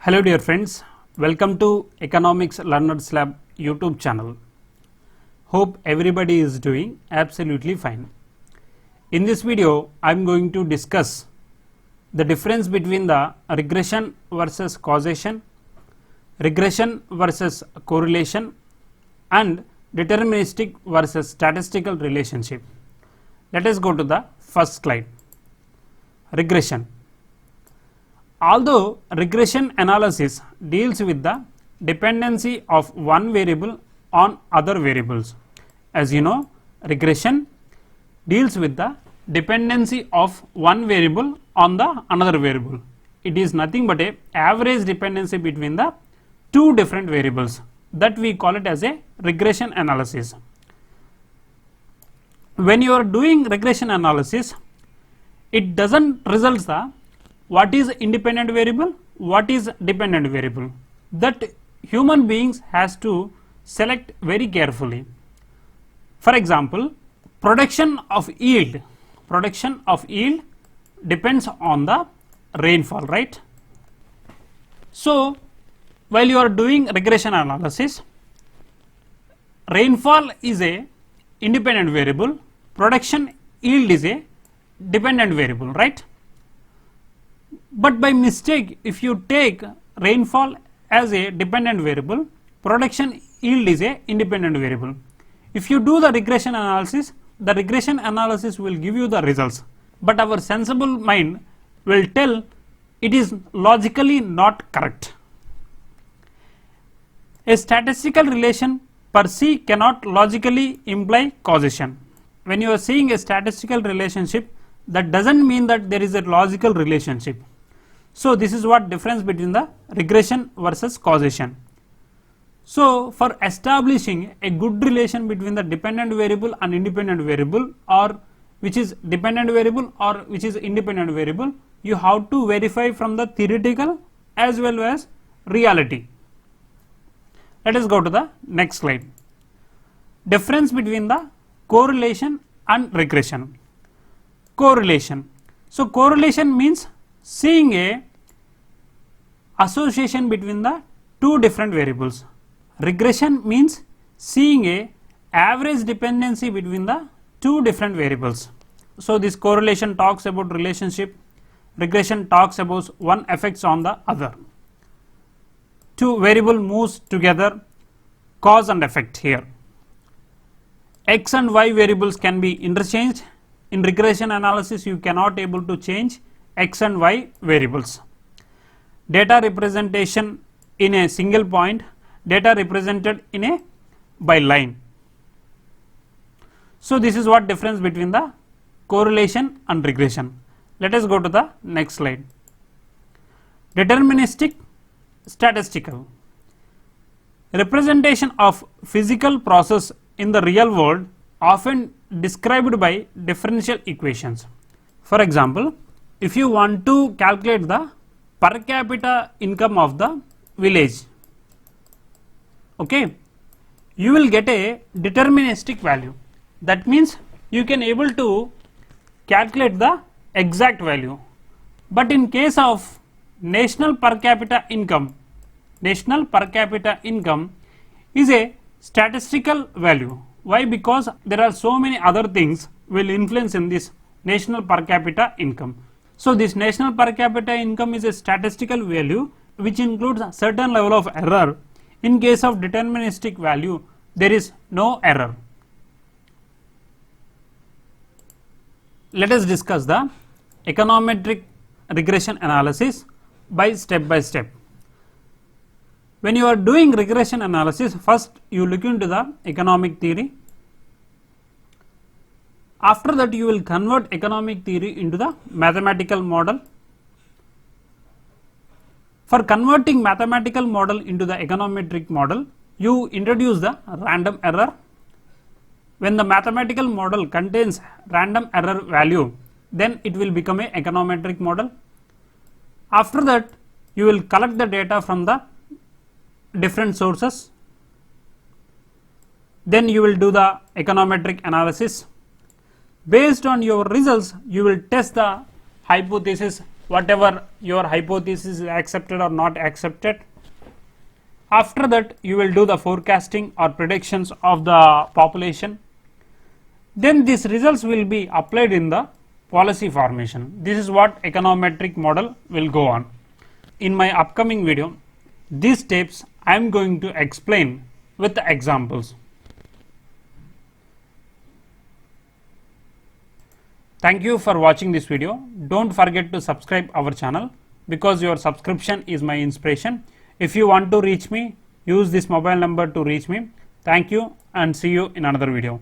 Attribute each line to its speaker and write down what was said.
Speaker 1: Hello dear friends, welcome to Economics Learners Lab YouTube channel. Hope everybody is doing absolutely fine. In this video, I am going to discuss the difference between the regression versus causation, regression versus correlation, and deterministic versus statistical relationship. Let us go to the first slide. Regression. Although regression analysis deals with the dependency of one variable on other variables, as you know, regression deals with the dependency of one variable on the another variable. It is nothing but a average dependency between the two different variables, that we call it as a regression analysis. When you are doing regression analysis, it doesn't result the what is independent variable, what is dependent variable, that human beings has to select very carefully. For example, production of yield depends on the rainfall, right? So while you are doing regression analysis, rainfall is a independent variable, production yield is a dependent variable, right? But by mistake, if you take rainfall as a dependent variable, production yield is a independent variable. If you do the regression analysis will give you the results, but our sensible mind will tell it is logically not correct. A statistical relation per se cannot logically imply causation. When you are seeing a statistical relationship, that doesn't mean that there is a logical relationship. So this is what difference between the regression versus causation. So for establishing a good relation between the dependent variable and independent variable, or which is dependent variable or which is independent variable, you have to verify from the theoretical as well as reality. Let us go to the next slide. Difference between the correlation and regression. Correlation. So correlation means seeing a association between the two different variables. Regression means seeing a average dependency between the two different variables. So this correlation talks about relationship, regression talks about one affects on the other. Two variable moves together, cause and effect here. X and Y variables can be interchanged. In regression analysis, you cannot able to change X and Y variables. Data representation in a single point, data represented in a by line. So this is what difference between the correlation and regression. Let us go to the next slide. Deterministic, statistical. Representation of physical process in the real world often described by differential equations. For example, if you want to calculate the per capita income of the village, okay, you will get a deterministic value. That means you can able to calculate the exact value. But in case of national per capita income is a statistical value. Why? Because there are so many other things will influence in this national per capita income. So this national per capita income is a statistical value which includes a certain level of error. In case of deterministic value, there is no error. Let us discuss the econometric regression analysis by step. When you are doing regression analysis, first you look into the economic theory. After that, you will convert economic theory into the mathematical model. For converting mathematical model into the econometric model, you introduce the random error. When the mathematical model contains random error value, then it will become a econometric model. After that, you will collect the data from the different sources. Then you will do the econometric analysis. Based on your results, you will test the hypothesis whatever your hypothesis is accepted or not accepted. After that you will do the forecasting or predictions of the population. Then these results will be applied in the policy formation. This is what econometric model will go on. In my upcoming video, these steps I am going to explain with the examples. Thank you for watching this video. Don't forget to subscribe our channel, because your subscription is my inspiration. If you want to reach me, use this mobile number to reach me. Thank you and see you in another video.